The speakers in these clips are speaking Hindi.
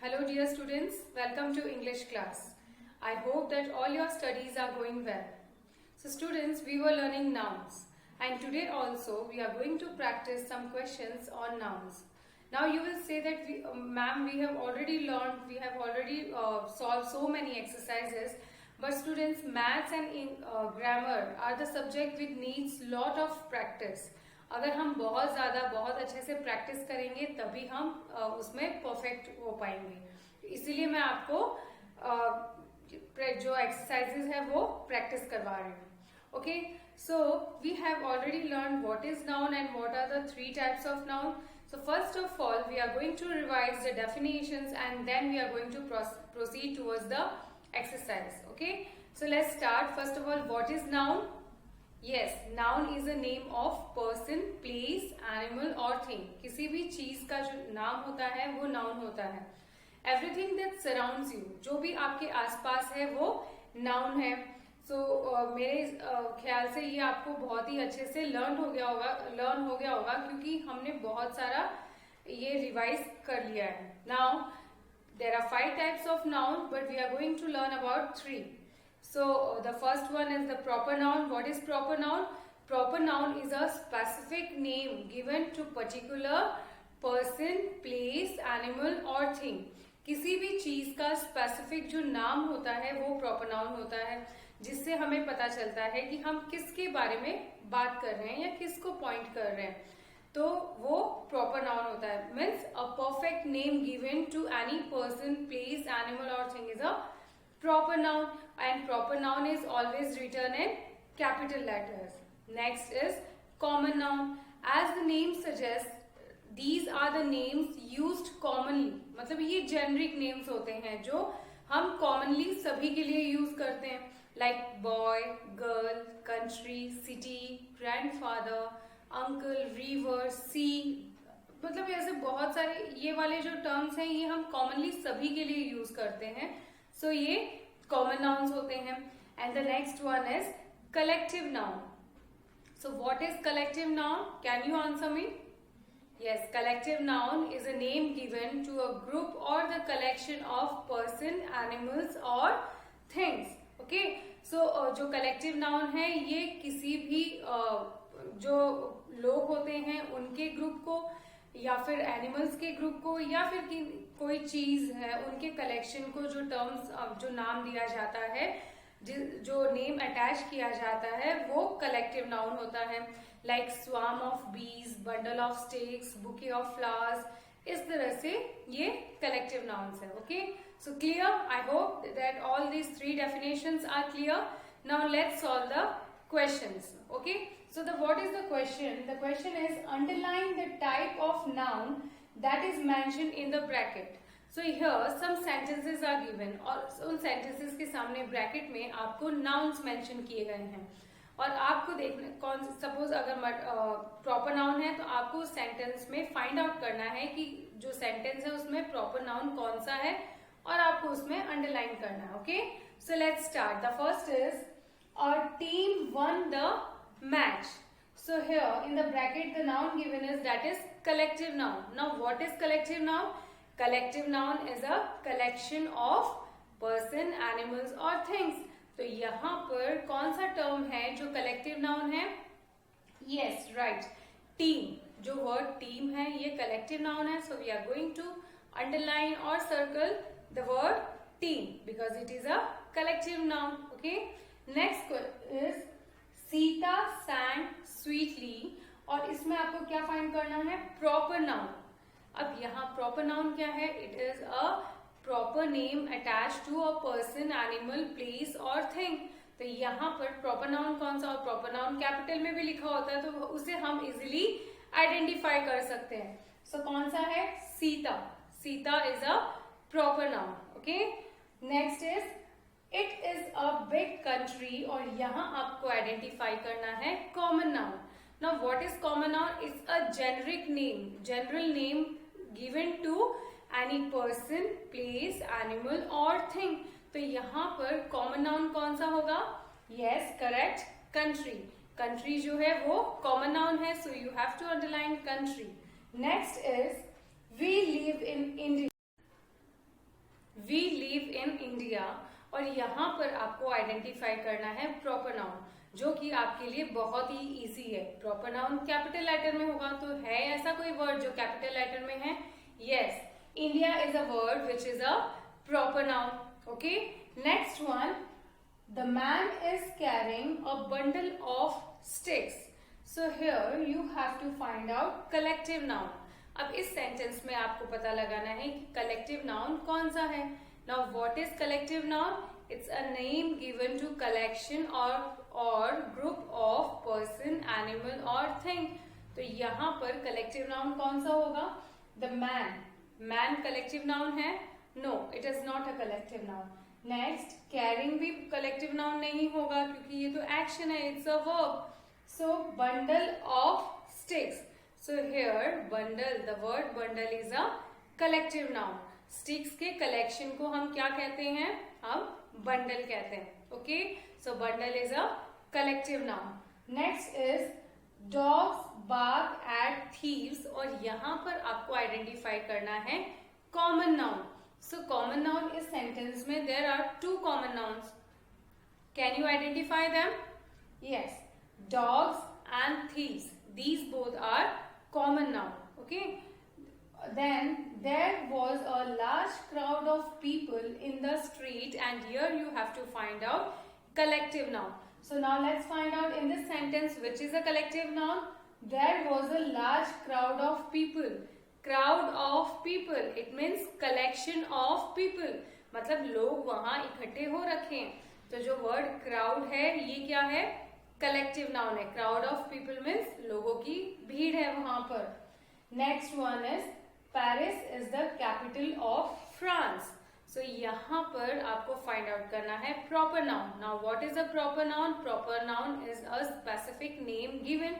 Hello dear students, welcome to English class. I hope that all your studies are going well. So students, we were learning nouns and today also we are going to practice some questions on nouns. Now you will say that ma'am, we have already learned, we have already solved so many exercises, but students, maths and grammar are the subject which needs lot of practice. अगर हम बहुत ज़्यादा बहुत अच्छे से प्रैक्टिस करेंगे तभी हम उसमें परफेक्ट हो पाएंगे. इसीलिए मैं आपको जो एक्सरसाइजेज है वो प्रैक्टिस करवा रही हूँ. Okay, so we have already learn what is noun and what are the three types of noun. So first of all, we are going to revise the definitions and then we are going to proceed towards the exercise. Okay, so let's start. First of all, what is noun? Yes, noun is a name of person, place, animal or thing. किसी भी चीज का जो नाम होता है वो नाउन होता है. Everything that surrounds you, जो भी आपके आसपास है वो नाउन है. मेरे ख्याल से ये आपको बहुत ही अच्छे से लर्न हो गया होगा क्योंकि हमने बहुत सारा ये रिवाइज कर लिया है. Now there are 5 types of noun but we are going to learn about 3. So the first one is the proper noun. What is proper noun? Proper noun is a specific name given to particular person, place, animal or thing. किसी भी चीज का स्पेसिफिक जो नाम होता है वो प्रॉपर नाउन होता है, जिससे हमें पता चलता है कि हम किसके बारे में बात कर रहे हैं या किसको पॉइंट कर रहे हैं. तो वो प्रॉपर नाउन होता है. Means a perfect name given to any person, place, animal और thing is a proper noun, and proper noun is always written in capital letters. Next is common noun. As the name suggests, these are the names used commonly. मतलब ये generic names होते हैं जो हम commonly सभी के लिए use करते हैं, like boy, girl, country, city, grandfather, uncle, river, sea. मतलब ऐसे बहुत सारे ये वाले जो terms हैं ये हम commonly सभी के लिए use करते हैं. So ये common nouns होते हैं. And the next one is collective noun. So what is collective noun? Can you answer me? Yes, collective noun is a name given to a group or the collection of person, animals or things. Okay, so जो collective noun है ये किसी भी जो लोग होते हैं उनके ग्रुप को या फिर एनिमल्स के ग्रुप को या फिर कोई चीज है उनके कलेक्शन को जो टर्म्स जो नाम दिया जाता है, जो नेम अटैच किया जाता है वो कलेक्टिव नाउन होता है. Like swarm of bees, bundle of sticks, bouquet of flowers. इस तरह से ये कलेक्टिव नाउन्स है. Okay, so clear? I hope that all these 3 definitions are clear. Now let's solve the questions. Okay, so what is the question? The question is underline the type of noun that is mentioned in the bracket. So here some sentences are given और उन sentences के सामने bracket में आपको nouns mention किए गए हैं और आपको देखना कौन, सपोज अगर प्रॉपर नाउन है तो आपको सेंटेंस में फाइंड आउट करना है कि जो सेंटेंस है उसमें प्रॉपर नाउन कौन सा है और आपको उसमें अंडरलाइन करना है. Okay, so let's start. The first is a team one the match. So here in the bracket the noun given is that is collective noun. Now what is collective noun? Collective noun is a collection of person, animals or things. तो यहाँ पर कौन सा टर्म है जो collective noun है? Yes, right, team. जो word team है ये collective noun है. So we are going to underline or circle the word team because it is a collective noun. Okay, next is Sita sang sweetly और इसमें आपको क्या फाइंड करना है? Proper noun. अब यहाँ प्रॉपर नाउन क्या है? It is a proper name attach to a person, animal, place और थिंग. तो यहाँ पर प्रॉपर नाउन कौन सा? और प्रॉपर नाउन कैपिटल में भी लिखा होता है तो उसे हम इजिली आइडेंटिफाई कर सकते हैं. सो कौन सा है? Sita. Sita is a proper noun. Okay, next is it is a big country और यहाँ आपको आइडेंटिफाई करना है common noun. Now what is common noun? It's a generic name, general name given to any person, place, animal और थिंग. तो यहाँ पर कॉमन नाउन कौन सा होगा? Yes, correct, country. कंट्री जो है वो कॉमन नाउन है, so you have to underline country. Next is we live in India. India, और यहाँ पर आपको आइडेंटिफाई करना है प्रॉपर नाउन, जो कि आपके लिए बहुत ही इजी है। प्रॉपर नाउन कैपिटल लेटर में होगा, तो है ऐसा कोई वर्ड जो कैपिटल लेटर में है? Yes, India is a word which is a proper noun. Okay, next one, the man is carrying a bundle of sticks. So here you have to find out collective noun. अब इस सेंटेंस में आपको पता लगाना है कि कलेक्टिव नाउन कौन सा है। Now what is collective noun? It's a name given to collection और ग्रुप ऑफ पर्सन, एनिमल और थिंग। तो यहाँ पर कलेक्टिव नाउन कौन सा होगा? The man. Man collective noun है? No, it is not a collective noun. Next, caring भी कलेक्टिव नाउन नहीं होगा क्योंकि ये तो एक्शन है, it's a verb. So bundle of sticks. So here bundle, the word bundle is a collective noun. Sticks के collection को हम क्या कहते हैं? हम bundle कहते हैं. Okay, so bundle is a collective noun. Next is dogs bark at thieves, और यहाँ पर आपको identify करना है common noun. So common noun इस sentence में there are two common nouns. Can you identify them? Yes, dogs and thieves. These both are common noun. Okay, then there was a large crowd of people in the street, and here you have to find out collective noun. So now let's find out in this sentence which is a collective noun. There was a large crowd of people. Crowd of people, it means collection of people, मतलब लोग वहां इकट्ठे हो रखे हैं। तो जो वर्ड क्राउड है ये क्या है? कलेक्टिव नाउन है। क्राउड ऑफ पीपल मीन्स लोगों की भीड़ है वहां पर। Next one is Paris is the capital of France. So यहाँ पर आपको फाइंड आउट करना है proper noun. Now what is a proper noun? Proper noun is a specific name given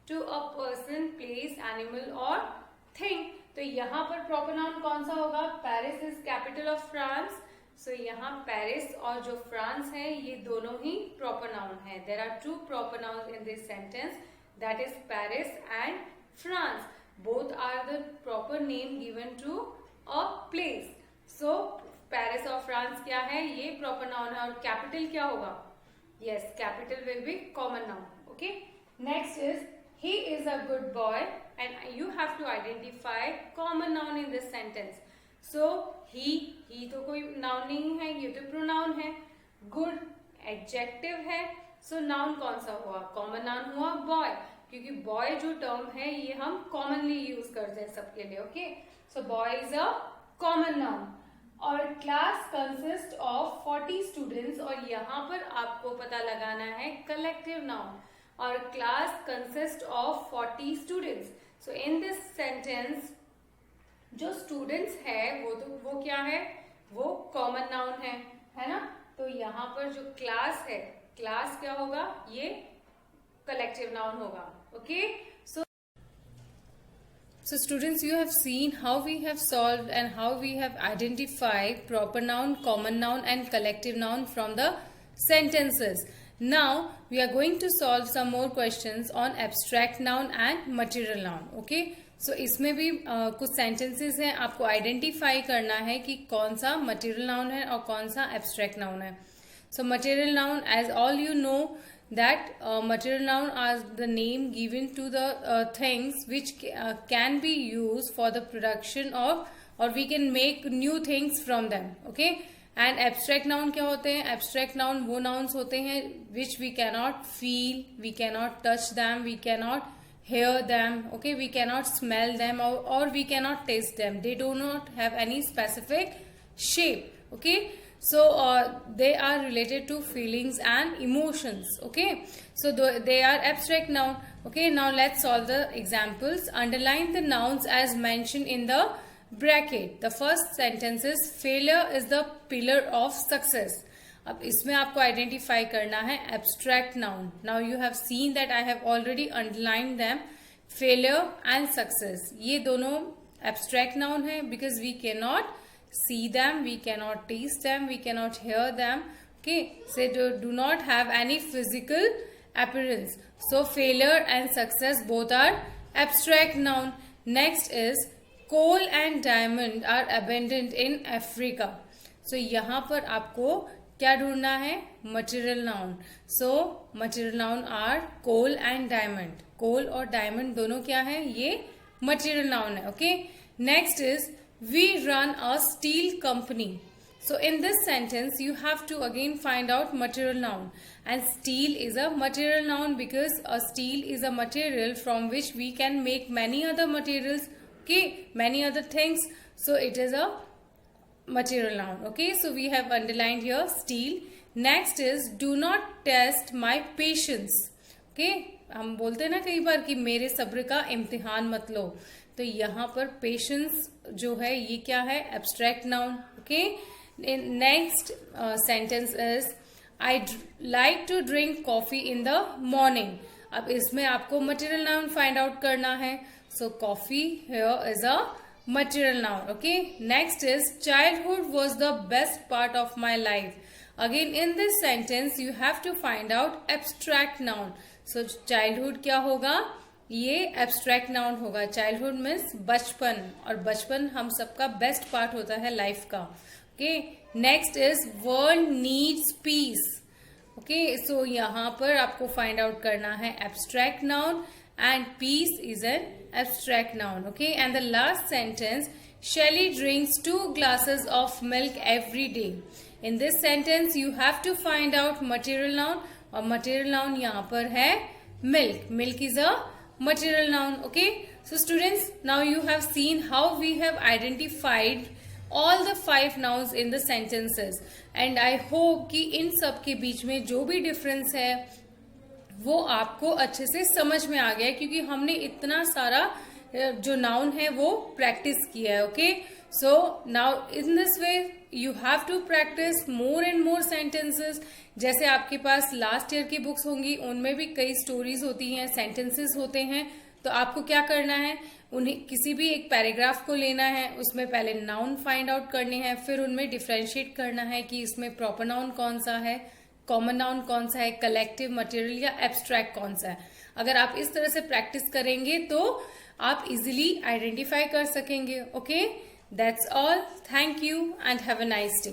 to a person, place, animal और थिंग। तो यहाँ पर प्रॉपर नाउन कौन सा होगा? Paris is capital of France. So यहाँ पेरिस और जो फ्रांस है ये दोनों ही प्रॉपर नाउन है। There are two proper noun in this sentence, that is Paris and France. Both are the proper name given to a place. So Paris और फ्रांस क्या है? ये प्रॉपर नाउन है। और कैपिटल क्या होगा? Yes, capital will be common noun. Okay, next is he is a good boy, and you have to identify common noun in this sentence. So he तो कोई नाउन नहीं है, ये तो प्रोनाउन है। गुड एडजेक्टिव है, सो नाउन कौन सा हुआ? कॉमन नाउन हुआ बॉय, क्योंकि बॉय जो टर्म है ये हम कॉमनली यूज करते हैं सबके लिए। Okay, so boy is a common noun. और क्लास कंसिस्ट ऑफ 40 स्टूडेंट्स, और यहाँ पर आपको पता लगाना है कलेक्टिव नाउन। और class consist of 40 students. So in this sentence जो स्टूडेंट्स है वो क्या है? वो कॉमन नाउन है ना? तो यहाँ पर जो क्लास है, क्लास क्या होगा? ये कलेक्टिव नाउन होगा। Okay, so students, you have seen how we have solved and how we have identified proper noun, common noun and collective noun from the sentences. Now we are going to solve some more questions on abstract noun and material noun. Okay, so इसमें भी कुछ sentences हैं, आपको identify करना है कि कौन सा material noun है और कौन सा abstract noun है। So material noun, as all you know that material noun are the name given to the things which can be used for the production of, or we can make new things from them. Okay, and abstract noun क्या होते हैं? Abstract noun वो nouns होते हैं which we cannot feel, we cannot touch them, we cannot hear them, okay, we cannot smell them, or we cannot taste them. They do not have any specific shape. Okay, so they are related to feelings and emotions. Okay, so they are abstract noun. Okay, now let's solve the examples. Underline the nouns as mentioned in the bracket. The first sentence is failure is the pillar of success. अब इसमें आपको आइडेंटिफाई करना है abstract noun. Now you have seen that I have already underline them. Failure and success ये दोनों एब्स्ट्रैक्ट नाउन है because we can not see them, we cannot taste them, we cannot hear them. Okay, so do not have any physical appearance. So failure and success both are abstract noun. Next is coal and diamond are abundant in Africa. So यहाँ पर आपको क्या ढूंढना है? Material noun. So material noun are coal and diamond. Coal और डायमंड दोनों क्या है? ये मटेरियल नाउन है. Okay, next is we run a steel company. So in this sentence you have to again find out material noun, and steel is a material noun because a steel is a material from which we can make many other materials, okay, many other things. So it is a material noun. Okay, so we have underlined here steel. Next is do not test my patience. Okay, हम बोलते हैं ना कई बार कि मेरे सब्र का इम्तिहान मत लो, तो यहाँ पर पेशेंस जो है ये क्या है? Abstract noun. Okay, next sentence is I like to drink coffee in the morning. अब इसमें आपको मटेरियल नाउन फाइंड आउट करना है. So coffee here is a material noun. Okay, next is childhood was the best part of my life. Again in this sentence you have to find out abstract noun. So childhood क्या होगा? ये एब्स्ट्रैक्ट नाउन होगा. चाइल्डहुड मीन्स बचपन, और बचपन हम सबका बेस्ट पार्ट होता है लाइफ का. Okay, next is world needs peace. Okay, so यहाँ पर आपको फाइंड आउट करना है abstract noun, and peace is an abstract noun. Okay, and the last sentence Shelly drinks 2 glasses of milk every day. In this sentence you have to find out material noun, और material noun यहाँ पर है milk. Milk is a material noun. Okay, so students, now you have seen how we have identified all the 5 nouns in the sentences, and I hope कि इन सब के बीच में जो भी डिफरेंस है वो आपको अच्छे से समझ में आ गया है, क्योंकि हमने इतना सारा जो नाउन है वो प्रैक्टिस किया है. Okay, so now in this way you have to practice more and more sentences. जैसे आपके पास लास्ट ईयर की बुक्स होंगी, उनमें भी कई स्टोरीज होती हैं, सेंटेंसेस होते हैं. तो आपको क्या करना है? उन्हें किसी भी एक पैराग्राफ को लेना है, उसमें पहले नाउन फाइंड आउट करने हैं, फिर उनमें डिफ्रेंशिएट करना है कि इसमें प्रॉपर नाउन कौन सा है, कॉमन नाउन कौन सा है, कलेक्टिव, मटेरियल या एब्स्ट्रैक्ट कौन सा है. अगर आप इस तरह से प्रैक्टिस करेंगे तो आप इजिली आइडेंटिफाई कर सकेंगे. Okay, that's all. Thank you and have a nice day.